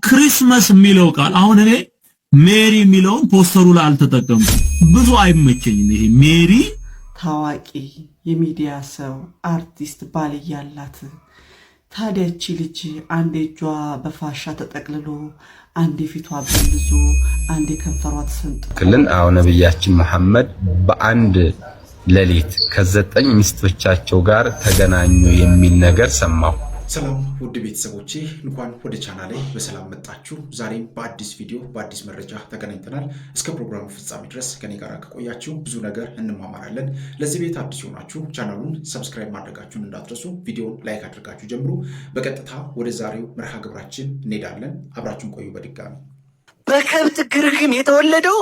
ክሪስማስ የሚለው ቃል አሁን እኔ ሜሪ የሚለውን ፖስተሩ ላይ አልተጠቀምኩም። ብዙ አይመቸኝም። ይሄ ሜሪ ታዋቂ የሚዲያ ሰው አርቲስት ባል ያላት ታዲያ እቺ ልጅ አንዴ እጇ በፋሻ ተጠቅልሎ አንዴ ፊቷ በልዞ አንዴ ከንፈሯ ተሰንጥቆልን አሁን ነብያችን መሐመድ በአንድ ሌሊት ከ9 ሚስቶቻቸው ጋር ተገናኙ የሚል ነገር ሰማሁ። ሰላም ውድ ቤተሰቦቼ እንኳን ወደ ቻናሌ በሰላም መጣችሁ። ዛሬም በአዲስ ቪዲዮ በአዲስ መረጃ ተገናኝተናል። እስከ ፕሮግራሙ ፍጻሜ ድረስ ከኔ ጋር ከቆያችሁ ብዙ ነገር እንማማራለን። ለዚህ ቤት አዲስ ሆናችሁ ቻናሉን ሰብስክራይብ ማድረጋችሁን እንዳትረሱ፣ ቪዲዮውን ላይክ አድርጋችሁ ጀምሩ። በቀጥታ ወደ ዛሬው መርሃ ግብራችን እንሄዳለን። አብራችሁን ቆዩ። በድጋሚ በከብት ግርግም የተወለደው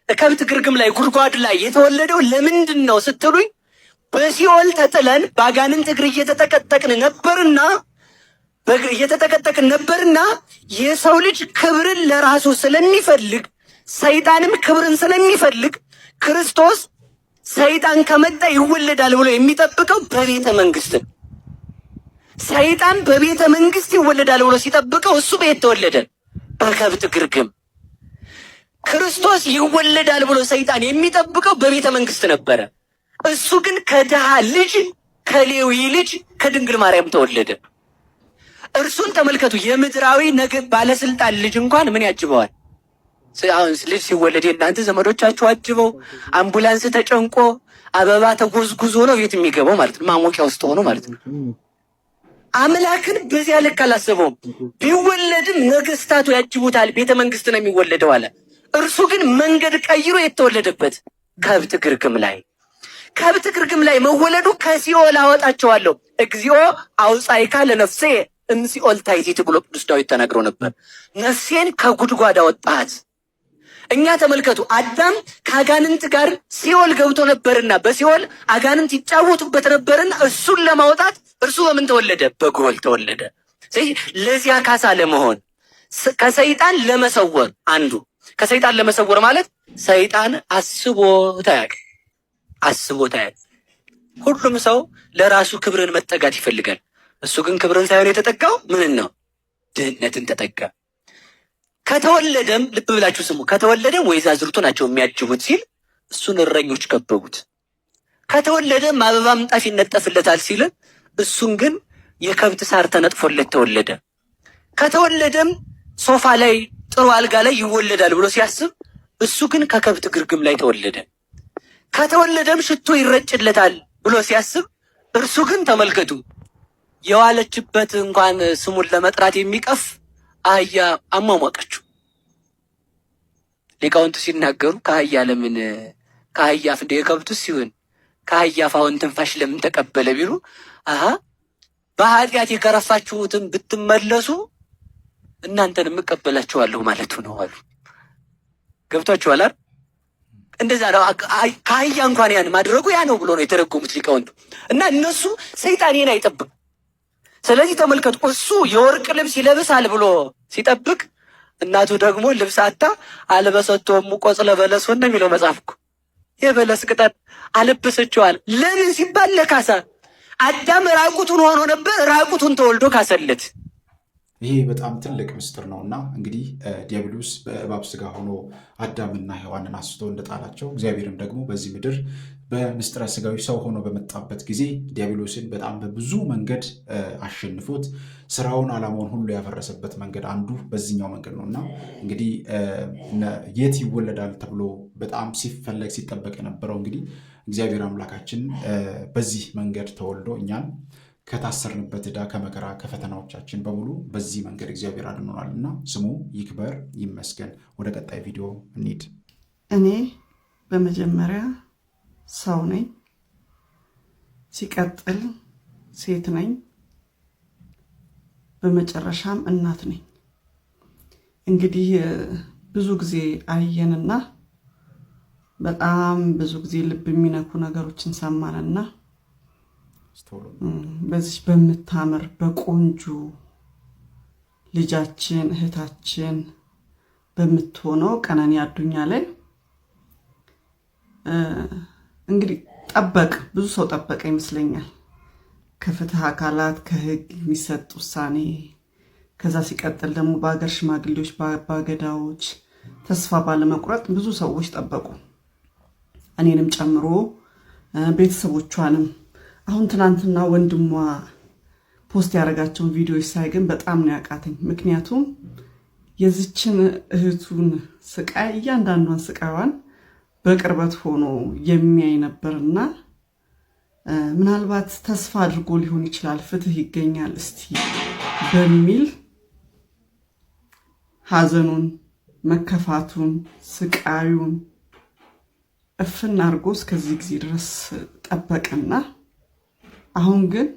ከብት ግርግም ላይ ጉድጓድ ላይ የተወለደው ለምንድን ነው ስትሉኝ በሲኦል ተጥለን ባጋንንት እግር እየተጠቀጠቅን ነበርና የሰው ልጅ ክብርን ለራሱ ስለሚፈልግ ሰይጣንም ክብርን ስለሚፈልግ ክርስቶስ ሰይጣን ከመጣ ይወለዳል ብሎ የሚጠብቀው በቤተ መንግስት ነው። ሰይጣን በቤተ መንግስት ይወለዳል ብሎ ሲጠብቀው እሱ ቤት ተወለደ በከብት ግርግም። ክርስቶስ ይወለዳል ብሎ ሰይጣን የሚጠብቀው በቤተ መንግስት ነበረ። እሱ ግን ከድሃ ልጅ ከሌዊ ልጅ ከድንግል ማርያም ተወለደ። እርሱን ተመልከቱ። የምድራዊ ነገድ ባለስልጣን ልጅ እንኳን ምን ያጅበዋል? አሁን ልጅ ሲወለድ እናንተ ዘመዶቻችሁ አጅበው አምቡላንስ ተጨንቆ አበባ ተጎዝጉዞ ነው ቤት የሚገባው ማለት ነው። ማሞቂያ ውስጥ ሆኖ ማለት ነው። አምላክን በዚያ ልክ አላሰበውም። ቢወለድም ነገስታቱ ያጅቡታል፣ ቤተ መንግስት ነው የሚወለደው አለ። እርሱ ግን መንገድ ቀይሮ የተወለደበት ከብት ግርግም ላይ ከብት ግርግም ላይ መወለዱ ከሲኦል አወጣቸዋለሁ እግዚኦ አውጻይካ ለነፍሴ እምሲኦል ታይቲት ብሎ ቅዱስ ዳዊት ተናግሮ ነበር። ነፍሴን ከጉድጓድ አወጣት። እኛ ተመልከቱ፣ አዳም ከአጋንንት ጋር ሲኦል ገብቶ ነበርና በሲኦል አጋንንት ይጫወቱበት ነበርና እሱን ለማውጣት እርሱ በምን ተወለደ? በጎል ተወለደ። ለዚያ ካሳ ለመሆን ከሰይጣን ለመሰወር አንዱ ከሰይጣን ለመሰወር ማለት ሰይጣን አስቦት አያውቅም። ሁሉም ሰው ለራሱ ክብርን መጠጋት ይፈልጋል። እሱ ግን ክብርን ሳይሆን የተጠጋው ምንን ነው? ድህነትን ተጠጋ። ከተወለደም ልብ ብላችሁ ስሙ። ከተወለደም ወይዛዝርቱ ናቸው የሚያጅቡት ሲል እሱን እረኞች ከበቡት። ከተወለደም አበባ ምንጣፍ ይነጠፍለታል ሲል እሱን ግን የከብት ሳር ተነጥፎለት ተወለደ። ከተወለደም ሶፋ ላይ ጥሩ አልጋ ላይ ይወለዳል ብሎ ሲያስብ እሱ ግን ከከብት ግርግም ላይ ተወለደ። ከተወለደም ሽቶ ይረጭለታል ብሎ ሲያስብ እርሱ ግን ተመልከቱ የዋለችበት እንኳን ስሙን ለመጥራት የሚቀፍ አህያ አሟሟቀችው። ሊቃውንቱ ሲናገሩ ከአህያ ለምን ከአህያ ፍንደ የከብቱ ሲሆን ከአህያ ፋውን ትንፋሽ ለምን ተቀበለ ቢሉ በኃጢአት የከረፋችሁትን ብትመለሱ እናንተን የምቀበላችኋለሁ ማለቱ ነው አሉ። ገብቷችኋል አይደል? እንደዛ ነው። ከአህያ እንኳን ያን ማድረጉ ያ ነው ብሎ ነው የተረጎሙት ሊቃውንቱ። እና እነሱ ሰይጣኔን አይጠብቅ። ስለዚህ ተመልከቱ፣ እሱ የወርቅ ልብስ ይለብሳል ብሎ ሲጠብቅ እናቱ ደግሞ ልብስ አታ አልበሰቶም ቆጽለ በለስ ነው የሚለው መጽሐፍ እኮ። የበለስ ቅጠል አለበሰችዋል። ለምን ሲባል ለካሳ። አዳም ራቁቱን ሆኖ ነበር፣ ራቁቱን ተወልዶ ካሰለት። ይሄ በጣም ትልቅ ምስጢር ነውና እንግዲህ ዲያብሎስ በእባብ ስጋ ሆኖ አዳምና ሔዋንን አስቶ እንደጣላቸው እግዚአብሔርም ደግሞ በዚህ ምድር በምስጢረ ስጋዊ ሰው ሆኖ በመጣበት ጊዜ ዲያብሎስን በጣም በብዙ መንገድ አሸንፎት ስራውን ዓላማውን ሁሉ ያፈረሰበት መንገድ አንዱ በዚህኛው መንገድ ነውና እንግዲህ የት ይወለዳል ተብሎ በጣም ሲፈለግ ሲጠበቅ የነበረው እንግዲህ እግዚአብሔር አምላካችን በዚህ መንገድ ተወልዶ እኛን ከታሰርንበት ዕዳ ከመከራ ከፈተናዎቻችን በሙሉ በዚህ መንገድ እግዚአብሔር አድኖናልና ስሙ ይክበር ይመስገን። ወደ ቀጣይ ቪዲዮ እንሂድ። እኔ በመጀመሪያ ሰው ነኝ፣ ሲቀጥል ሴት ነኝ፣ በመጨረሻም እናት ነኝ። እንግዲህ ብዙ ጊዜ አየንና በጣም ብዙ ጊዜ ልብ የሚነኩ ነገሮችን ሰማንና በዚህ በምታምር በቆንጆ ልጃችን እህታችን በምትሆነው ቀነኒ አዱኛ ላይ እንግዲህ ብዙ ሰው ጠበቀ ይመስለኛል። ከፍትህ አካላት ከህግ የሚሰጥ ውሳኔ፣ ከዛ ሲቀጥል ደግሞ በአገር ሽማግሌዎች፣ በአባገዳዎች ተስፋ ባለመቁረጥ ብዙ ሰዎች ጠበቁ፣ እኔንም ጨምሮ ቤተሰቦቿንም። አሁን ትናንትና ወንድሟ ፖስት ያደረጋቸውን ቪዲዮዎች ሳይ ግን በጣም ነው ያቃተኝ። ምክንያቱም የዚችን እህቱን ስቃይ እያንዳንዷን ስቃይዋን በቅርበት ሆኖ የሚያይ ነበርና ምናልባት ተስፋ አድርጎ ሊሆን ይችላል ፍትህ ይገኛል እስቲ በሚል ሐዘኑን፣ መከፋቱን፣ ስቃዩን እፍና አድርጎ እስከዚህ ጊዜ ድረስ ጠበቀና አሁን ግን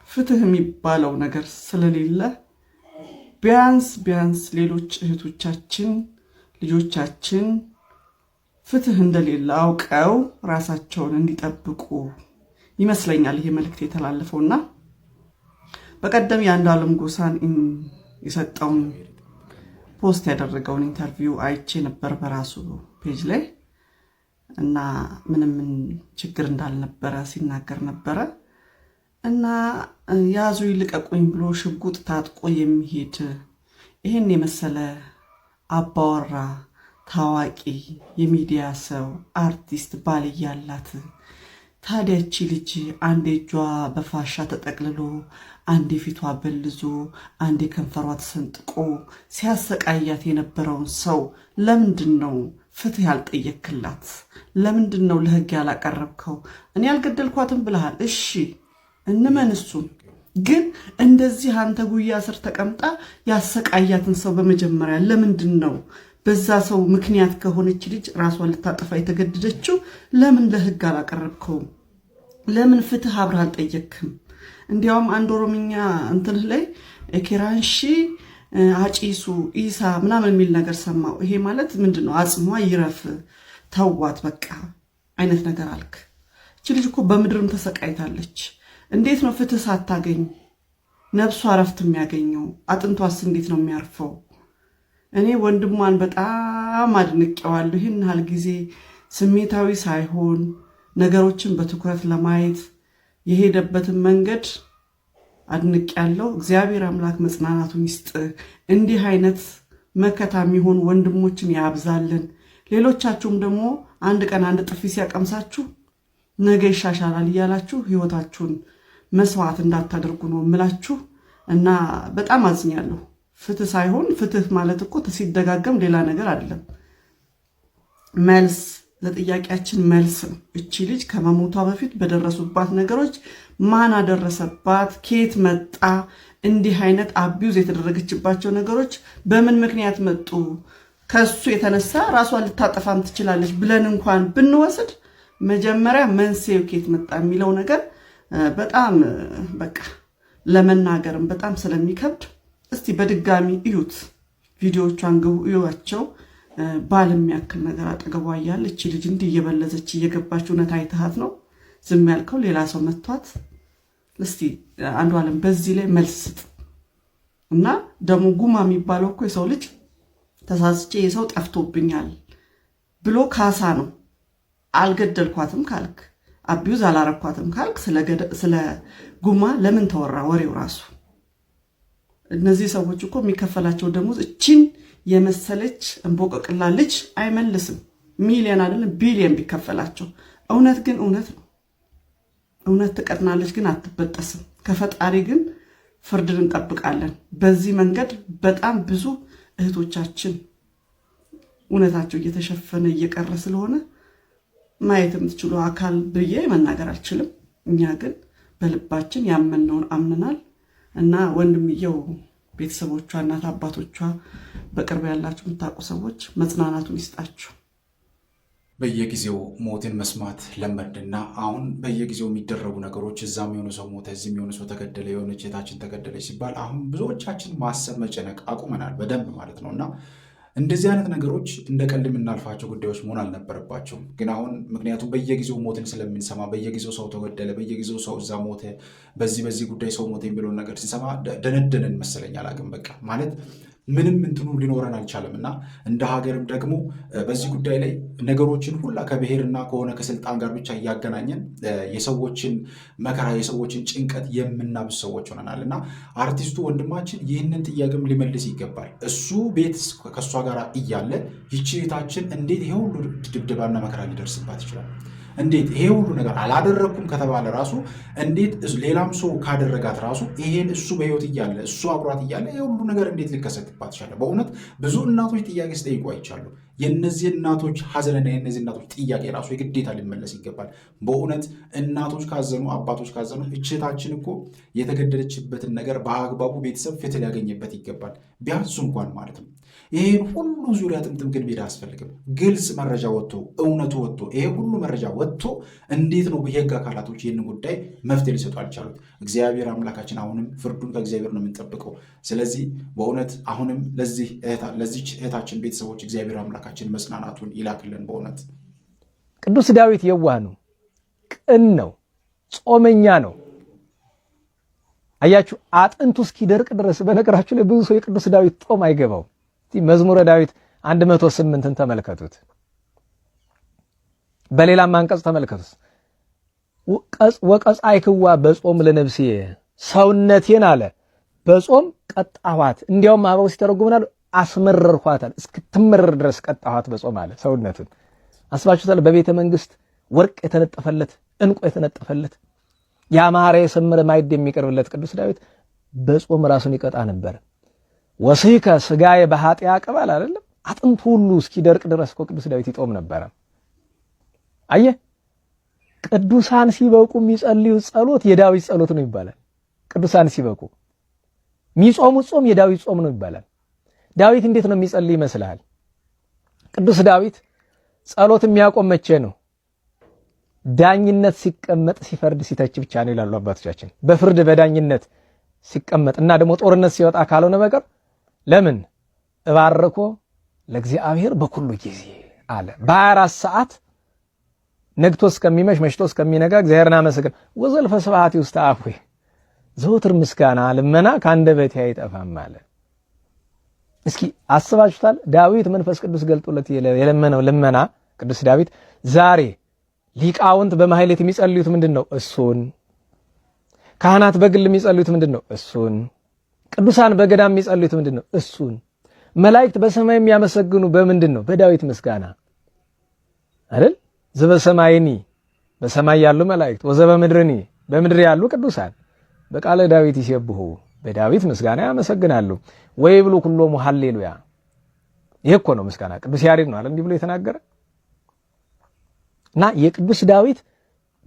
ፍትህ የሚባለው ነገር ስለሌለ ቢያንስ ሌሎች እህቶቻችን ልጆቻችን ፍትህ እንደሌለ አውቀው ራሳቸውን እንዲጠብቁ ይመስለኛል ይሄ መልእክት የተላለፈውና በቀደም የአንዱዓለም ጎሳን የሰጠውን ፖስት ያደረገውን ኢንተርቪው አይቼ ነበር በራሱ ፔጅ ላይ እና ምንም ችግር እንዳልነበረ ሲናገር ነበረ እና ያዙ ይልቀቁኝ ብሎ ሽጉጥ ታጥቆ የሚሄድ ይሄን የመሰለ አባወራ ታዋቂ የሚዲያ ሰው አርቲስት ባል ያላት ታዲያቺ ልጅ አንዴ እጇ በፋሻ ተጠቅልሎ አንዴ ፊቷ በልዞ አንዴ ከንፈሯ ተሰንጥቆ ሲያሰቃያት የነበረውን ሰው ለምንድን ነው ፍትህ ያልጠየክላት? ለምንድን ነው ለህግ ያላቀረብከው? እኔ ያልገደልኳትም ብለሃል፣ እሺ እንመን እሱን። ግን እንደዚህ አንተ ጉያ ስር ተቀምጣ ያሰቃያትን ሰው በመጀመሪያ ለምንድን ነው በዛ ሰው ምክንያት ከሆነች ልጅ ራሷን ልታጠፋ የተገደደችው ለምን ለህግ አላቀረብከውም? ለምን ፍትህ አብረህ አልጠየክም? እንዲያውም አንድ ኦሮምኛ እንትንህ ላይ ኬራንሺ አጪሱ ኢሳ ምናምን የሚል ነገር ሰማው። ይሄ ማለት ምንድነው? አጽሟ ይረፍ ተዋት በቃ አይነት ነገር አልክ። እቺ ልጅ እኮ በምድርም ተሰቃይታለች። እንዴት ነው ፍትህ ሳታገኝ ነፍሷ ረፍት የሚያገኘው? አጥንቷስ እንዴት ነው የሚያርፈው? እኔ ወንድሟን በጣም አድንቄዋለሁ። ይህን ያህል ጊዜ ስሜታዊ ሳይሆን ነገሮችን በትኩረት ለማየት የሄደበትን መንገድ አድንቄያለሁ። እግዚአብሔር አምላክ መጽናናቱን ይስጥ። እንዲህ አይነት መከታ የሚሆኑ ወንድሞችን ያብዛልን። ሌሎቻችሁም ደግሞ አንድ ቀን አንድ ጥፊ ሲያቀምሳችሁ ነገ ይሻሻላል እያላችሁ ህይወታችሁን መስዋዕት እንዳታደርጉ ነው የምላችሁ እና በጣም አዝኛለሁ። ፍትህ ሳይሆን ፍትህ ማለት እኮ ሲደጋገም ሌላ ነገር አይደለም። መልስ ለጥያቄያችን መልስ ነው። እቺ ልጅ ከመሞቷ በፊት በደረሱባት ነገሮች ማን አደረሰባት? ከየት መጣ? እንዲህ አይነት አቢዩዝ የተደረገችባቸው ነገሮች በምን ምክንያት መጡ? ከሱ የተነሳ ራሷን ልታጠፋም ትችላለች ብለን እንኳን ብንወስድ መጀመሪያ መንስኤው ከየት መጣ የሚለው ነገር በጣም በቃ ለመናገርም በጣም ስለሚከብድ እስቲ በድጋሚ እዩት፣ ቪዲዮዎቿን ግቡ እዩዋቸው። ባል የሚያክል ነገር አጠገቧ እያለ እቺ ልጅ እንዲህ እየበለዘች እየገባች እውነት አይተሃት ነው ዝም ያልከው? ሌላ ሰው መቷት? እስቲ አንዱዓለም በዚህ ላይ መልስ ስጥ። እና ደግሞ ጉማ የሚባለው እኮ የሰው ልጅ ተሳስቼ የሰው ጠፍቶብኛል ብሎ ካሳ ነው። አልገደልኳትም ካልክ አቢዩዝ አላረኳትም ካልክ ስለ ጉማ ለምን ተወራ ወሬው ራሱ? እነዚህ ሰዎች እኮ የሚከፈላቸው ደሞዝ እቺን የመሰለች እንቦቀቅላ ልጅ አይመልስም። ሚሊዮን አይደለም ቢሊዮን ቢከፈላቸው። እውነት ግን እውነት ነው። እውነት ትቀጥናለች ግን አትበጠስም። ከፈጣሪ ግን ፍርድን እንጠብቃለን። በዚህ መንገድ በጣም ብዙ እህቶቻችን እውነታቸው እየተሸፈነ እየቀረ ስለሆነ ማየት የምትችሉ አካል ብዬ መናገር አልችልም። እኛ ግን በልባችን ያመነውን አምነናል እና ወንድምየው ቤተሰቦቿ፣ እናት አባቶቿ፣ በቅርብ ያላችሁ የምታውቁ ሰዎች መጽናናቱን ይስጣችሁ። በየጊዜው ሞትን መስማት ለመድና አሁን በየጊዜው የሚደረጉ ነገሮች እዛም የሆነ ሰው ሞተ፣ እዚህም የሆነ ሰው ተገደለ፣ የሆነች እህታችን ተገደለች ሲባል አሁን ብዙዎቻችን ማሰብ መጨነቅ አቁመናል፣ በደንብ ማለት ነው። እና እንደዚህ አይነት ነገሮች እንደ ቀልድ የምናልፋቸው ጉዳዮች መሆን አልነበረባቸውም። ግን አሁን ምክንያቱም በየጊዜው ሞትን ስለምንሰማ፣ በየጊዜው ሰው ተገደለ፣ በየጊዜው ሰው እዛ ሞተ፣ በዚህ ጉዳይ ሰው ሞተ የሚለውን ነገር ስንሰማ ደነደንን መሰለኝ። አላቅም በቃ ማለት ምንም እንትኑ ሊኖረን አልቻለምና እንደ ሀገርም ደግሞ በዚህ ጉዳይ ላይ ነገሮችን ሁላ ከብሔርና ከሆነ ከስልጣን ጋር ብቻ እያገናኘን የሰዎችን መከራ የሰዎችን ጭንቀት የምናብስ ሰዎች ሆነናልና አርቲስቱ ወንድማችን ይህንን ጥያቄም ሊመልስ ይገባል። እሱ ቤት ከእሷ ጋር እያለ ይህች እህታችን እንዴት ይሄ ሁሉ ድብደባና መከራ ሊደርስባት ይችላል? እንዴት ይሄ ሁሉ ነገር አላደረኩም ከተባለ ራሱ እንዴት ሌላም ሰው ካደረጋት ራሱ ይሄን እሱ በህይወት እያለ እሱ አብሯት እያለ ይሄ ሁሉ ነገር እንዴት ሊከሰትባት ይችላል? በእውነት ብዙ እናቶች ጥያቄ ሲጠይቁ አይቻሉ። የነዚህ እናቶች ሐዘንና የነዚህ እናቶች ጥያቄ ራሱ የግዴታ ሊመለስ ይገባል። በእውነት እናቶች ካዘኑ፣ አባቶች ካዘኑ እህታችን እኮ የተገደለችበትን ነገር በአግባቡ ቤተሰብ ፍትህ ሊያገኝበት ይገባል። ቢያንሱ እንኳን ማለት ነው። ይሄን ሁሉ ዙሪያ ጥምጥም ግን ሜዳ አያስፈልግም። ግልጽ መረጃ ወጥቶ እውነቱ ወጥቶ ይሄ ሁሉ መረጃ ወጥቶ እንዴት ነው የህግ አካላቶች ይህን ጉዳይ መፍትሄ ሊሰጡ አልቻሉት? እግዚአብሔር አምላካችን አሁንም ፍርዱን ከእግዚአብሔር ነው የምንጠብቀው። ስለዚህ በእውነት አሁንም ለዚች እህታችን ቤተሰቦች እግዚአብሔር አምላካችን መጽናናቱን ይላክልን። በእውነት ቅዱስ ዳዊት የዋህ ነው፣ ቅን ነው፣ ጾመኛ ነው። አያችሁ አጥንቱ እስኪደርቅ ድረስ። በነገራችሁ ላይ ብዙ ሰው የቅዱስ ዳዊት ጾም አይገባው። መዝሙረ ዳዊት 108ን ተመልከቱት። በሌላም አንቀጽ ተመልከቱት። ወቀጻይክዋ በጾም ለነፍሴ ሰውነቴን አለ በጾም ቀጣኋት። እንዲያውም አበው ሲተረጉምናል አስመረርኳታል፣ እስክትመረር ድረስ ቀጣኋት በጾም አለ ሰውነቱን። አስባችሁታል? በቤተ መንግስት ወርቅ የተነጠፈለት ዕንቁ የተነጠፈለት ያማረ የሰመረ ማዕድ የሚቀርብለት ቅዱስ ዳዊት በጾም ራሱን ይቀጣ ነበር። ወስይከ ስጋዬ በኃጢአ ቅበል አይደለም? አጥንቱ ሁሉ እስኪደርቅ ድረስ እኮ ቅዱስ ዳዊት ይጦም ነበረ። አየህ ቅዱሳን ሲበቁ የሚጸልዩት ጸሎት የዳዊት ጸሎት ነው ይባላል። ቅዱሳን ሲበቁ የሚጾሙት ጾም የዳዊት ጾም ነው ይባላል። ዳዊት እንዴት ነው የሚጸልይ ይመስልሃል? ቅዱስ ዳዊት ጸሎት የሚያቆም መቼ ነው? ዳኝነት ሲቀመጥ ሲፈርድ ሲተች ብቻ ነው ይላሉ አባቶቻችን። በፍርድ በዳኝነት ሲቀመጥ እና ደግሞ ጦርነት ሲወጣ ካልሆነ በቀር ለምን እባርኮ ለእግዚአብሔር በኩሉ ጊዜ አለ። በ24 ሰዓት ነግቶ እስከሚመሽ መሽቶ እስከሚነጋ እግዚአብሔርን አመሰግን። ወዘልፈ ስብሐት ውስተ አፍዌ ዘወትር ምስጋና ልመና ከአንደበቴ አይጠፋም አለ። እስኪ አስባችሁታል? ዳዊት መንፈስ ቅዱስ ገልጦለት የለመነው ልመና ቅዱስ ዳዊት ዛሬ ሊቃውንት በማህሌት የሚጸልዩት ምንድነው? እሱን። ካህናት በግል የሚጸልዩት ምንድነው? እሱን። ቅዱሳን በገዳም የሚጸልዩት ምንድነው? እሱን። መላእክት በሰማይ የሚያመሰግኑ በምንድነው? በዳዊት ምስጋና አይደል? ዘበሰማይኒ በሰማይ ያሉ መላእክት ወዘበምድርኒ በምድር ያሉ ቅዱሳን በቃለ ዳዊት ይሰብሑ በዳዊት ምስጋና ያመሰግናሉ። ወይብሉ ኩሎሙ ሃሌሉያ። ይሄ እኮ ነው ምስጋና። ቅዱስ ያሬድ ነው አይደል እንዲህ ብሎ የተናገረ እና የቅዱስ ዳዊት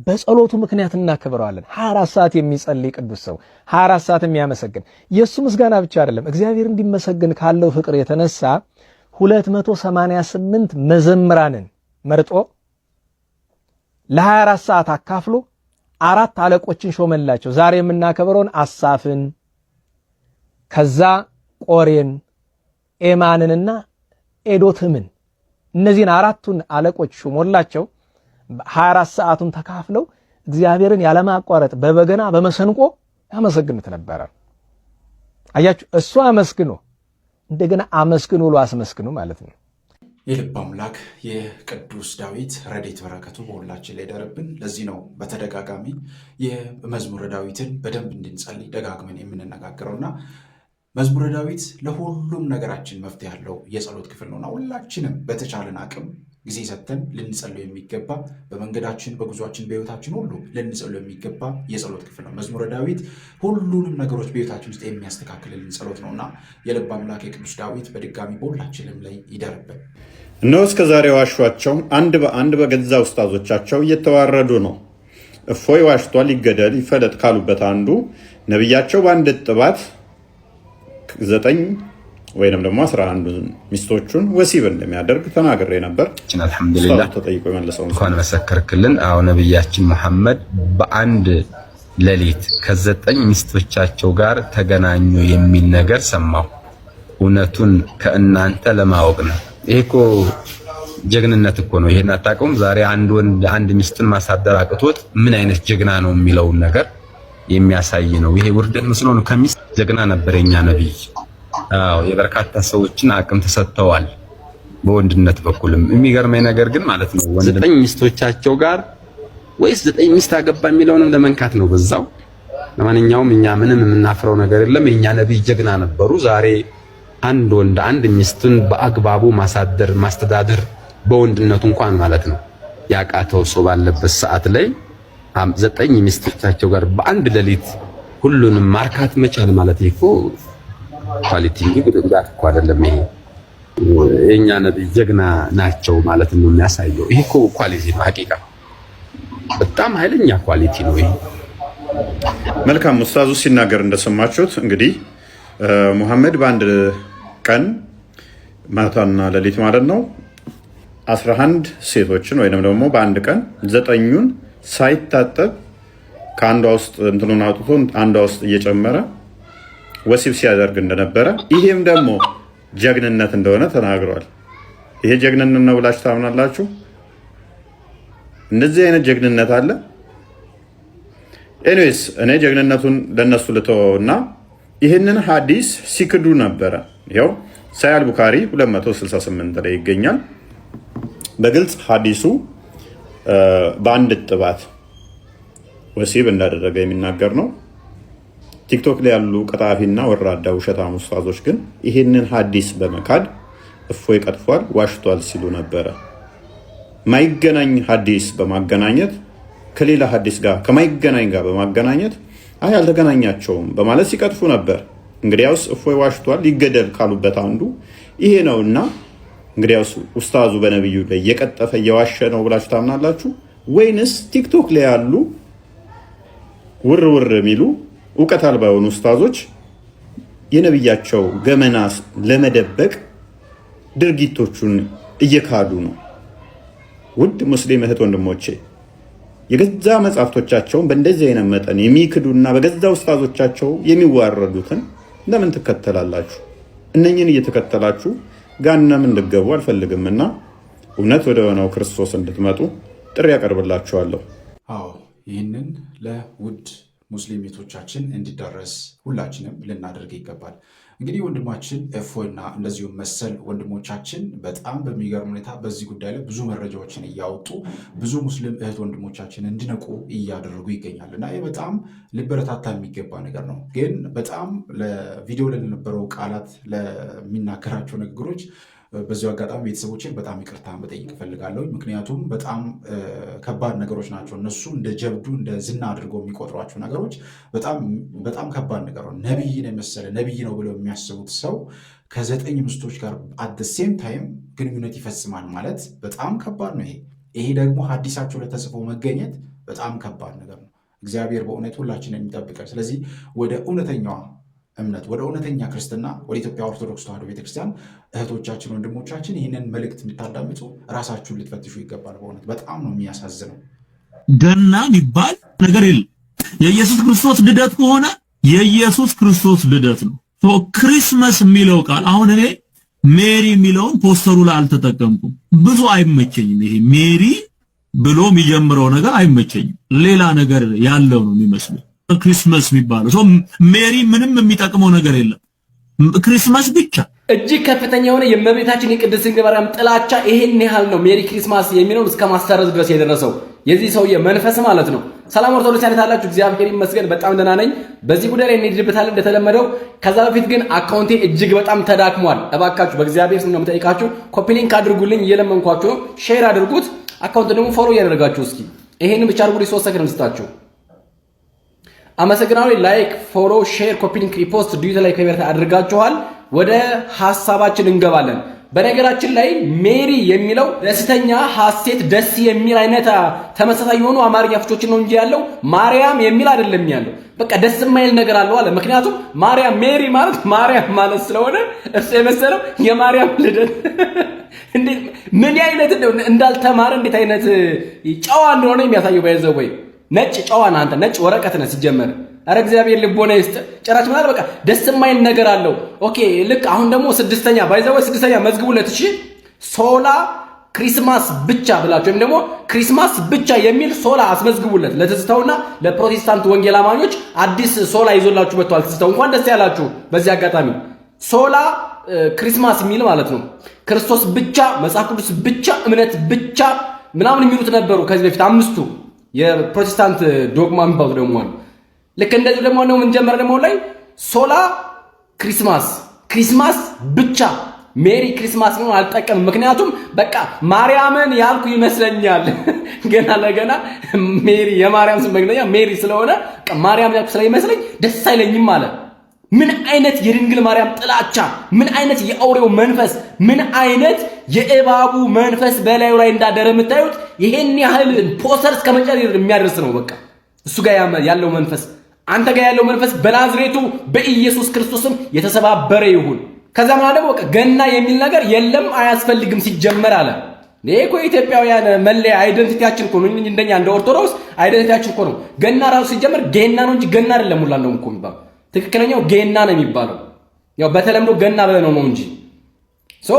በጸሎቱ ምክንያት እናከብረዋለን። 24 ሰዓት የሚጸልይ ቅዱስ ሰው 24 ሰዓት የሚያመሰግን። የሱ ምስጋና ብቻ አይደለም፣ እግዚአብሔር እንዲመሰገን ካለው ፍቅር የተነሳ 288 መዘምራንን መርጦ ለ24 ሰዓት አካፍሎ 4 አለቆችን ሾመላቸው። ዛሬ የምናከብረውን አሳፍን፣ ከዛ ቆሬን፣ ኤማንንና ኤዶትምን እነዚህን 4ቱን አለቆች ሾሞላቸው 24 ሰዓቱን ተካፍለው እግዚአብሔርን ያለማቋረጥ በበገና በመሰንቆ ያመሰግኑት ነበር። አያችሁ እሱ አመስግኖ እንደገና አመስግኖ ብሎ አስመስግኑ ማለት ነው። የልብ አምላክ የቅዱስ ዳዊት ረድኤት በረከቱ በሁላችን ላይ ደረብን። ለዚህ ነው በተደጋጋሚ የመዝሙረ ዳዊትን በደንብ እንድንጸልይ ደጋግመን የምንነጋገረውና መዝሙረ ዳዊት ለሁሉም ነገራችን መፍትሄ ያለው የጸሎት ክፍል ነውና ሁላችንም በተቻለን አቅም ጊዜ ሰጥተን ልንጸልዩ የሚገባ በመንገዳችን በጉዟችን በህይወታችን ሁሉ ልንጸልዩ የሚገባ የጸሎት ክፍል ነው። መዝሙረ ዳዊት ሁሉንም ነገሮች በህይወታችን ውስጥ የሚያስተካክልልን ጸሎት ነውና የልብ አምላክ የቅዱስ ዳዊት በድጋሚ በሁላችንም ላይ ይደርብን። እነሆ እስከ ዛሬ ዋሿቸው አንድ በአንድ በገዛ ኡስታዞቻቸው እየተዋረዱ ነው። እፎይ ዋሽቷል ይገደል ይፈለጥ ካሉበት አንዱ ነቢያቸው በአንድ ጥባት 9 ወይንም ደግሞ 11 ሚስቶቹን ወሲብ እንደሚያደርግ ተናግሬ ነበር። አልሐምዱሊላህ ተጠይቆ የመለሰው እንኳን መሰከርክልን። አሁን ነብያችን መሐመድ በአንድ ሌሊት ከ9 ሚስቶቻቸው ጋር ተገናኙ የሚል ነገር ሰማሁ። እውነቱን ከእናንተ ለማወቅ ነው። ይሄ እኮ ጀግንነት እኮ ነው። ይሄን አታውቀውም? ዛሬ አንድ ወንድ አንድ ሚስትን ማሳደር አቅቶት ምን አይነት ጀግና ነው የሚለውን ነገር የሚያሳይ ነው። ይሄ ውርደት መስሎ ነው። ከሚስት ጀግና ነበር የኛ ነብይ። የበርካታ ሰዎችን አቅም ተሰጥተዋል በወንድነት በኩልም። የሚገርመኝ ነገር ግን ማለት ነው 9 ሚስቶቻቸው ጋር ወይስ 9 ሚስት አገባ የሚለውንም ለመንካት ነው በዛው። ለማንኛውም እኛ ምንም የምናፍረው ነገር የለም። የኛ ነብይ ጀግና ነበሩ። ዛሬ አንድ ወንድ አንድ ሚስቱን በአግባቡ ማስተዳደር በወንድነቱ እንኳን ማለት ነው ያቃተው ሰው ባለበት ሰዓት ላይ 9 ሚስቶቻቸው ጋር በአንድ ሌሊት ሁሉንም ማርካት መቻል ማለት እኮ ኳሊቲ ጉዳት እኮ አይደለም። ይሄ የኛ ነብይ ጀግና ናቸው ማለት ነው የሚያሳየው። ይሄ እኮ ኳሊቲ ነው፣ ሐቂቃ በጣም ኃይለኛ ኳሊቲ ነው ይሄ። መልካም ኡስታዙ ሲናገር እንደሰማችሁት እንግዲህ ሙሐመድ በአንድ ቀን ማታና ሌሊት ማለት ነው 11 ሴቶችን ወይንም ደግሞ በአንድ ቀን 9ኙን ሳይታጠብ ከአንዷ ውስጥ እንትኑን አውጥቶ አንዷ ውስጥ እየጨመረ ወሲብ ሲያደርግ እንደነበረ ይሄም ደግሞ ጀግንነት እንደሆነ ተናግሯል። ይሄ ጀግንነት ነው ብላችሁ ታምናላችሁ? እንደዚህ አይነት ጀግንነት አለ? ኤኒዌይስ እኔ ጀግንነቱን ለነሱ ልተወውና ይህንን ሐዲስ ሲክዱ ነበረ። ያው ሳሂህ ቡኻሪ 268 ላይ ይገኛል። በግልጽ ሐዲሱ በአንድ ጥባት ወሲብ እንዳደረገ የሚናገር ነው። ቲክቶክ ላይ ያሉ ቀጣፊና ወራዳ ውሸታም ኡስታዞች ግን ይህንን ሐዲስ በመካድ እፎይ ቀጥፏል፣ ዋሽቷል ሲሉ ነበረ። ማይገናኝ ሐዲስ በማገናኘት ከሌላ ሐዲስ ጋር ከማይገናኝ ጋር በማገናኘት አይ አልተገናኛቸውም በማለት ሲቀጥፉ ነበር። እንግዲያውስ እፎይ ዋሽቷል ይገደል ካሉበት አንዱ ይሄ ነውና እንግዲያውስ ኡስታዙ በነብዩ ላይ እየቀጠፈ እየዋሸ ነው ብላችሁ ታምናላችሁ? ወይንስ ቲክቶክ ላይ ያሉ ውር የሚሉ ዕውቀት አልባ የሆኑ ኡስታዞች የነብያቸው ገመና ለመደበቅ ድርጊቶቹን እየካዱ ነው? ውድ ሙስሊም እህት ወንድሞቼ የገዛ መጻፍቶቻቸውን በእንደዚህ አይነት መጠን የሚክዱና በገዛ ኡስታዞቻቸው የሚዋረዱትን ለምን ትከተላላችሁ? እነኝን እየተከተላችሁ ጋነም እንድትገቡ አልፈልግምና እውነት ወደ ሆነው ክርስቶስ እንድትመጡ ጥሪ ያቀርብላችኋለሁ። አዎ ይህንን ለውድ ሙስሊም ቤቶቻችን እንዲዳረስ ሁላችንም ልናደርግ ይገባል። እንግዲህ ወንድማችን እፎይና እንደዚሁም መሰል ወንድሞቻችን በጣም በሚገርም ሁኔታ በዚህ ጉዳይ ላይ ብዙ መረጃዎችን እያወጡ ብዙ ሙስሊም እህት ወንድሞቻችን እንዲነቁ እያደረጉ ይገኛል እና ይህ በጣም ሊበረታታ የሚገባ ነገር ነው። ግን በጣም ለቪዲዮ ለነበረው ቃላት ለሚናገራቸው ንግግሮች በዚሁ አጋጣሚ ቤተሰቦችን በጣም ይቅርታ መጠየቅ እፈልጋለሁ። ምክንያቱም በጣም ከባድ ነገሮች ናቸው። እነሱ እንደ ጀብዱ እንደ ዝና አድርገው የሚቆጥሯቸው ነገሮች በጣም ከባድ ነገር ነው። ነቢይን የመሰለ ነቢይ ነው ብለው የሚያስቡት ሰው ከ9 ሚስቶች ጋር አት ሴም ታይም ግንኙነት ይፈጽማል ማለት በጣም ከባድ ነው። ይሄ ደግሞ ሐዲሳቸው ላይ ተጽፎ መገኘት በጣም ከባድ ነገር ነው። እግዚአብሔር በእውነት ሁላችንን የሚጠብቀን። ስለዚህ ወደ እውነተኛዋ እምነት ወደ እውነተኛ ክርስትና ወደ ኢትዮጵያ ኦርቶዶክስ ተዋሕዶ ቤተክርስቲያን እህቶቻችን ወንድሞቻችን ይህንን መልእክት እንድታዳምጡ ራሳችሁን ልትፈትሹ ይገባል። በእውነት በጣም ነው የሚያሳዝነው። ገና የሚባል ነገር የለም። የኢየሱስ ክርስቶስ ልደት ከሆነ የኢየሱስ ክርስቶስ ልደት ነው። ክሪስመስ የሚለው ቃል አሁን እኔ ሜሪ የሚለውን ፖስተሩ ላይ አልተጠቀምኩም። ብዙ አይመቸኝም። ይሄ ሜሪ ብሎ የሚጀምረው ነገር አይመቸኝም። ሌላ ነገር ያለው ነው የሚመስለው ክሪስመስ የሚባለው ሰው ሜሪ ምንም የሚጠቅመው ነገር የለም። ክሪስመስ ብቻ እጅግ ከፍተኛ የሆነ የእመቤታችን የቅድስት ድንግል ማርያም ጥላቻ ይሄን ያህል ነው ሜሪ ክሪስማስ የሚለውን እስከ ማስተረዝ ድረስ የደረሰው የዚህ ሰውዬ መንፈስ ማለት ነው። ሰላም ኦርቶዶክስ ያነት አላችሁ? እግዚአብሔር ይመስገን በጣም ደህና ነኝ። በዚህ ጉዳይ ላይ እንሄድበታለን እንደተለመደው። ከዛ በፊት ግን አካውንቴ እጅግ በጣም ተዳክሟል። እባካችሁ በእግዚአብሔር ስም ነው የምጠይቃችሁ፣ ኮፒ ሊንክ አድርጉልኝ፣ እየለመንኳችሁ ነው። ሼር አድርጉት፣ አካውንት ደግሞ ፎሎ እያደረጋችሁ እስኪ ይሄንን ብቻ አድርጉልኝ። 3 ሰከንድ ልስጣችሁ። አመሰግናለሁ። ላይክ፣ ፎሎ፣ ሼር፣ ኮፒ ሊንክ፣ ሪፖስት ዲዩት ላይ ከበርታ አድርጋችኋል። ወደ ሐሳባችን እንገባለን። በነገራችን ላይ ሜሪ የሚለው ደስተኛ፣ ሐሴት፣ ደስ የሚል አይነት ተመሳሳይ የሆኑ አማርኛ ፍቾችን ነው እንጂ ያለው ማርያም የሚል አይደለም ያለው። በቃ ደስ የማይል ነገር አለው አለ። ምክንያቱም ማርያም ሜሪ ማለት ማርያም ማለት ስለሆነ እሱ የመሰለው የማርያም ልደት እንዴት ምን አይነት እንዳልተማረ እንዴት አይነት ጨዋ እንደሆነ የሚያሳየው ባይዘው ወይ ነጭ ጨዋና አንተ ነጭ ወረቀት ነህ ሲጀመር። አረ እግዚአብሔር ልቦና ይስጥ። ጭራሽ ማለት በቃ ደስ የማይል ነገር አለው። ኦኬ ልክ አሁን ደግሞ 6ኛ ባይዘው 6ኛ መዝግቡለት። እሺ ሶላ ክሪስማስ ብቻ ብላችሁ ወይም ደግሞ ክሪስማስ ብቻ የሚል ሶላ አስመዝግቡለት። ለትዝታውና ለፕሮቴስታንት ወንጌል አማኞች አዲስ ሶላ ይዞላችሁ መጥቷል። ትዝታው እንኳን ደስ ያላችሁ። በዚህ አጋጣሚ ሶላ ክሪስማስ የሚል ማለት ነው። ክርስቶስ ብቻ፣ መጽሐፍ ቅዱስ ብቻ፣ እምነት ብቻ ምናምን የሚሉት ነበሩ ከዚህ በፊት አምስቱ የፕሮቴስታንት ዶግማ የሚባሉት ደግሞ አሉ። ልክ እንደዚህ ደግሞ ነው ምን ጀመረ ደግሞ ላይ ሶላ ክሪስማስ ብቻ ሜሪ ክሪስማስ ነው አልጠቀምም። ምክንያቱም በቃ ማርያምን ያልኩ ይመስለኛል ገና ለገና ሜሪ የማርያም ስም መግነኛ ሜሪ ስለሆነ ማርያም ያልኩ ስለሚመስለኝ ደስ አይለኝም ማለት። ምን አይነት የድንግል ማርያም ጥላቻ፣ ምን አይነት የአውሬው መንፈስ፣ ምን አይነት የእባቡ መንፈስ በላዩ ላይ እንዳደረ የምታዩት ይሄን ያህል ፖስተር እስከ መጨረሻ የሚያደርስ ነው። በቃ እሱ ጋር ያለው መንፈስ አንተ ጋር ያለው መንፈስ በናዝሬቱ በኢየሱስ ክርስቶስም የተሰባበረ ይሁን። ከዛ ማለት ደግሞ በቃ ገና የሚል ነገር የለም አያስፈልግም ሲጀመር አለ። እኮ ኢትዮጵያውያን መለያ አይደንቲቲያችን እኮ ነው። እንደኛ እንደ ኦርቶዶክስ አይደንቲቲያችን እኮ ነው። ገና ራሱ ሲጀመር ጌና ነው እንጂ ገና አይደለም። ሁላ ነው እኮ የሚባለው ትክክለኛው ጌና ነው የሚባለው። ያው በተለምዶ ገና ብለህ ነው እንጂ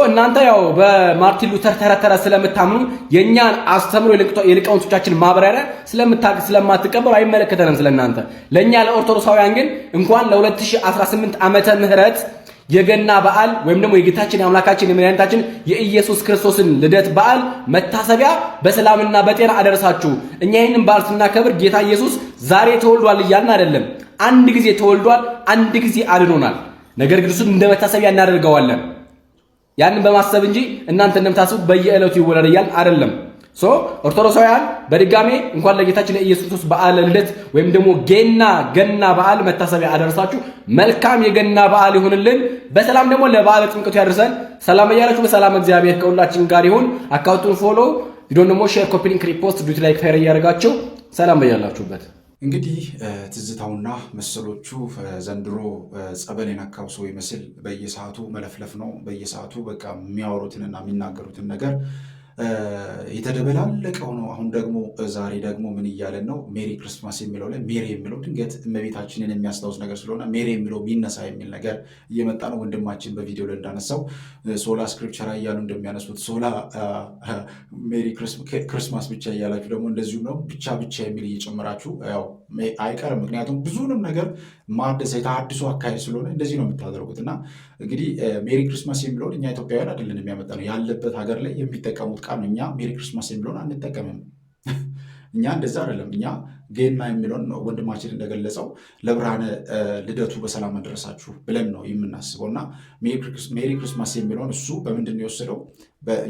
እናንተ ያው በማርቲን ሉተር ተረተረ ስለምታምኑ የኛን አስተምሮ የሊቃውንቶቻችን ማብራሪያ ስለማትቀበሉ አይመለከተንም ስለናንተ። ለኛ ለኦርቶዶክሳውያን ግን እንኳን ለ2018 ዓመተ ምህረት የገና በዓል ወይም ደግሞ የጌታችን የአምላካችን የመድኃኒታችን የኢየሱስ ክርስቶስን ልደት በዓል መታሰቢያ በሰላምና በጤና አደረሳችሁ። እኛ ይህንን በዓል ስናከብር ጌታ ኢየሱስ ዛሬ ተወልዷል እያልን አይደለም። አንድ ጊዜ ተወልዷል፣ አንድ ጊዜ አድኖናል። ነገር ግን እሱን እንደ መታሰቢያ እናደርገዋለን። ያንን በማሰብ እንጂ እናንተ እንደምታስቡ በየዕለቱ ይወለድ እያልን አይደለም። ኦርቶዶክሳውያን በድጋሜ እንኳን ለጌታችን ለኢየሱስ ክርስቶስ በዓለ ልደት ወይም ደግሞ ገና በዓል መታሰቢያ አደረሳችሁ። መልካም የገና በዓል ይሁንልን። በሰላም ደግሞ ለበዓለ ጥምቀቱ ያደርሰን። ሰላም እያላችሁ በሰላም እግዚአብሔር ከሁላችን ጋር ይሁን። አካውንቱን ፎሎ፣ ቪዲዮን ደግሞ ሼር፣ ኮፒ ሊንክ፣ ሪፖስት፣ ዱት ላይክ፣ ፋይር እያደረጋችሁ ሰላም በያላችሁበት። እንግዲህ ትዝታውና መሰሎቹ ዘንድሮ ጸበል የነካው ሰው ይመስል በየሰዓቱ መለፍለፍ ነው። በየሰዓቱ በቃ የሚያወሩትንና የሚናገሩትን ነገር የተደበላለቀው ነው። አሁን ደግሞ ዛሬ ደግሞ ምን እያለን ነው? ሜሪ ክርስማስ የሚለው ላይ ሜሪ የሚለው ድንገት እመቤታችንን የሚያስታውስ ነገር ስለሆነ ሜሪ የሚለው ሚነሳ የሚል ነገር እየመጣ ነው። ወንድማችን በቪዲዮ ላይ እንዳነሳው ሶላ ስክሪፕቸራ እያሉ እንደሚያነሱት ሶላ ሜሪ ክርስማስ ብቻ እያላችሁ ደግሞ እንደዚሁም ነው ብቻ የሚል እየጨመራችሁ ያው አይቀርም። ምክንያቱም ብዙንም ነገር ማደስ የተሃድሶ አካሄድ ስለሆነ እንደዚህ ነው የምታደርጉት። እና እንግዲህ ሜሪ ክርስማስ የሚለውን እኛ ኢትዮጵያውያን አይደለን የሚያመጣ ነው ያለበት ሀገር ላይ የሚጠቀሙት ቃል ነው። እኛ ሜሪ ክርስማስ የሚለውን አንጠቀምም። እኛ እንደዛ አይደለም። እኛ ገና የሚለውን ነው ወንድማችን እንደገለጸው ለብርሃነ ልደቱ በሰላም አደረሳችሁ ብለን ነው የምናስበው። እና ሜሪ ክርስማስ የሚለውን እሱ በምንድን ነው የወሰደው?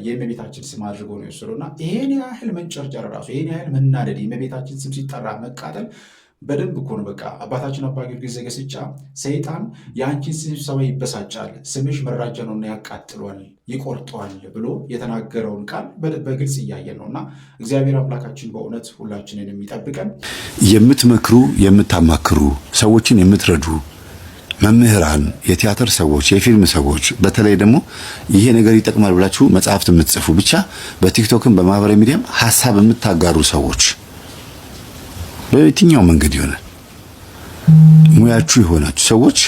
የእመቤታችን ስም አድርጎ ነው የወሰደው። እና ይሄን ያህል መንጨርጨር ራሱ ይሄን ያህል መናደድ የእመቤታችን ስም ሲጠራ መቃጠል በደንብ እኮ ነው። በቃ አባታችን አባ ጊዮርጊስ ዘገስጫ ሰይጣን የአንቺን ስም ሰው ይበሳጫል፣ ስምሽ መራጃ ነውና ያቃጥሏል፣ ይቆርጠዋል ብሎ የተናገረውን ቃል በግልጽ እያየን ነው። እና እግዚአብሔር አምላካችን በእውነት ሁላችንን የሚጠብቀን። የምትመክሩ የምታማክሩ ሰዎችን የምትረዱ መምህራን፣ የቲያትር ሰዎች፣ የፊልም ሰዎች፣ በተለይ ደግሞ ይሄ ነገር ይጠቅማል ብላችሁ መጽሐፍት የምትጽፉ ብቻ በቲክቶክም በማህበራዊ ሚዲያም ሀሳብ የምታጋሩ ሰዎች በየትኛው መንገድ ይሆናል ሙያችሁ የሆናችሁ ሰዎች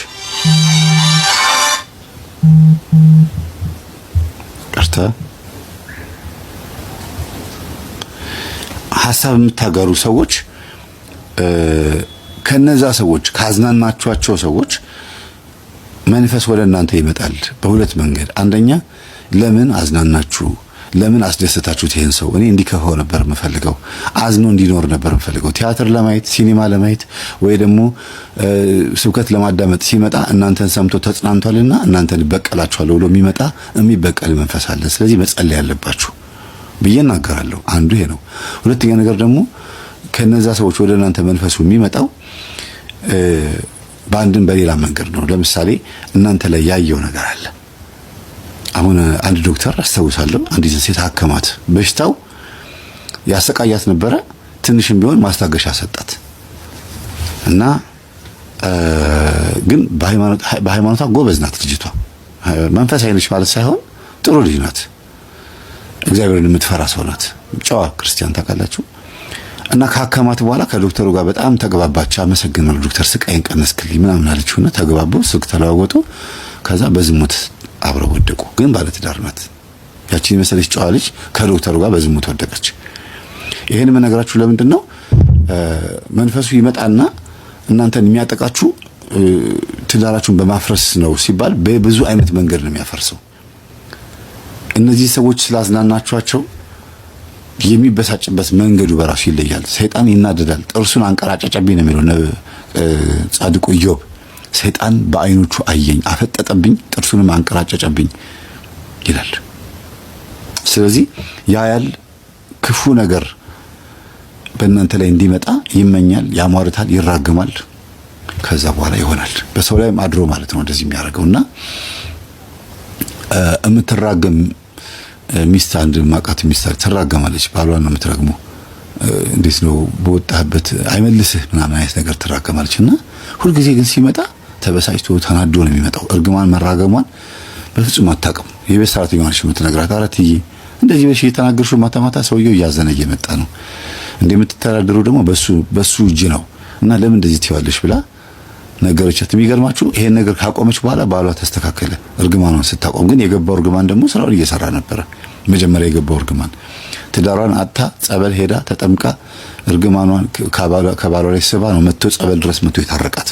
ሀሳብ የምታጋሩ ሰዎች ከነዛ ሰዎች ካዝናናችኋቸው ሰዎች መንፈስ ወደ እናንተ ይመጣል በሁለት መንገድ። አንደኛ ለምን አዝናናችሁ፣ ለምን አስደሰታችሁት ይሄን ሰው? እኔ እንዲከፋው ነበር የምፈልገው፣ አዝኖ እንዲኖር ነበር የምፈልገው። ቲያትር ለማየት ሲኒማ ለማየት ወይ ደግሞ ስብከት ለማዳመጥ ሲመጣ እናንተን ሰምቶ ተጽናንቷልና እናንተን ይበቀላችኋለሁ ብሎ የሚበቀል መንፈስ አለ። ስለዚህ መጸለይ ያለባችሁ ብዬ እናገራለሁ። አንዱ ይሄ ነው። ሁለተኛ ነገር ደግሞ ከነዛ ሰዎች ወደ እናንተ መንፈሱ የሚመጣው በአንድም በሌላ መንገድ ነው። ለምሳሌ እናንተ ላይ ያየው ነገር አለ። አሁን አንድ ዶክተር አስተውሳለሁ፣ አንዲት ሴት አከማት፣ በሽታው ያሰቃያት ነበረ። ትንሽም ቢሆን ማስታገሻ ሰጣት እና ግን በሃይማኖቷ ጎበዝ ናት ልጅቷ። መንፈሳዊ ነች ማለት ሳይሆን ጥሩ ልጅ ናት፣ እግዚአብሔርን የምትፈራ ሰው ናት፣ ጨዋ ክርስቲያን ታውቃላችሁ። እና ካከማት በኋላ ከዶክተሩ ጋር በጣም ተግባባች። አመሰግናለሁ ዶክተር፣ ስቃይን ቀነስክልኝ ምናምን አለችውና ተግባቡ፣ ስልክ ተለዋወጡ። ከዛ በዝሙት አብረው ወደቁ። ግን ባለትዳር ናት ያቺ መሰለች ጨዋ ልጅ፣ ከዶክተሩ ጋር በዝሙት ወደቀች። ይሄን መነግራችሁ ለምንድን ነው? መንፈሱ ይመጣና እናንተን የሚያጠቃችሁ ትዳራችሁን በማፍረስ ነው ሲባል በብዙ አይነት መንገድ ነው የሚያፈርሰው። እነዚህ ሰዎች ስላዝናናችኋቸው የሚበሳጭበት መንገዱ በራሱ ይለያል። ሰይጣን ይናደዳል። ጥርሱን አንቀራጨጨብኝ ነው የሚለው ጻድቁ ኢዮብ። ሰይጣን በአይኖቹ አየኝ፣ አፈጠጠብኝ፣ ጥርሱንም አንቀራጨጨብኝ ይላል። ስለዚህ ያያል፣ ክፉ ነገር በእናንተ ላይ እንዲመጣ ይመኛል፣ ያሟርታል፣ ይራገማል። ከዛ በኋላ ይሆናል በሰው ላይም አድሮ ማለት ነው እንደዚህ የሚያደርገውና የምትራገም ሚስት አንድ ማቃት ሚስት ትራገማለች። ባሏን ነው የምትረግመው። እንዴት ነው በወጣበት አይመልስህ ምናምን አይነት ነገር ትራገማለችና ሁልጊዜ ግን ሲመጣ ተበሳጭቶ ተናዶ ነው የሚመጣው። እርግማን መራገሟን በፍጹም አታውቅም። የቤት ሰራተኛዋ ነች የምትነግራት። አራትዬ እንደዚህ በሺ የተናገርሽው ማታ ማታ ሰውየው እያዘነ እየመጣ ነው እንደምትተዳደሩ ደግሞ በሱ እጅ ነው እና ለምን እንደዚህ ትይዋለሽ ብላ ነገረቻት። የሚገርማችሁ ይሄን ነገር ካቆመች በኋላ ባሏ ተስተካከለ። እርግማኗን ስታቆም ግን የገባው እርግማን ደግሞ ስራውን እየሰራ ነበር። መጀመሪያ የገባው እርግማን ትዳሯን አጥታ ጸበል ሄዳ ተጠምቃ እርግማኗን ከባሏ ላይ ስባ ነው መጥቶ ጸበል ድረስ መጥቶ የታረቃት።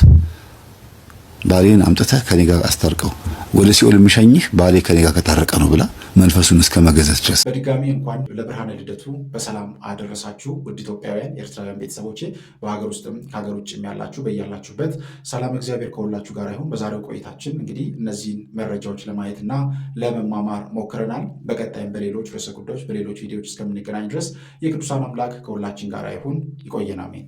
ባሌን አምጥተህ ከኔ ጋር አስታርቀው ወደ ሲኦል የሚሸኝህ ባሌ ከኔ ጋር ከታረቀ ነው ብላ መንፈሱን እስከ መገዘት ድረስ። በድጋሚ እንኳን ለብርሃነ ልደቱ በሰላም አደረሳችሁ ውድ ኢትዮጵያውያን ኤርትራውያን ቤተሰቦቼ፣ በሀገር ውስጥም ከሀገር ውጭም ያላችሁ በያላችሁበት ሰላም እግዚአብሔር ከሁላችሁ ጋር ይሁን። በዛሬው ቆይታችን እንግዲህ እነዚህን መረጃዎች ለማየትና ለመማማር ሞክረናል። በቀጣይም በሌሎች ርዕሰ ጉዳዮች በሌሎች ቪዲዮዎች እስከምንገናኝ ድረስ የቅዱሳን አምላክ ከሁላችን ጋር ይሁን። ይቆየን። አሜን።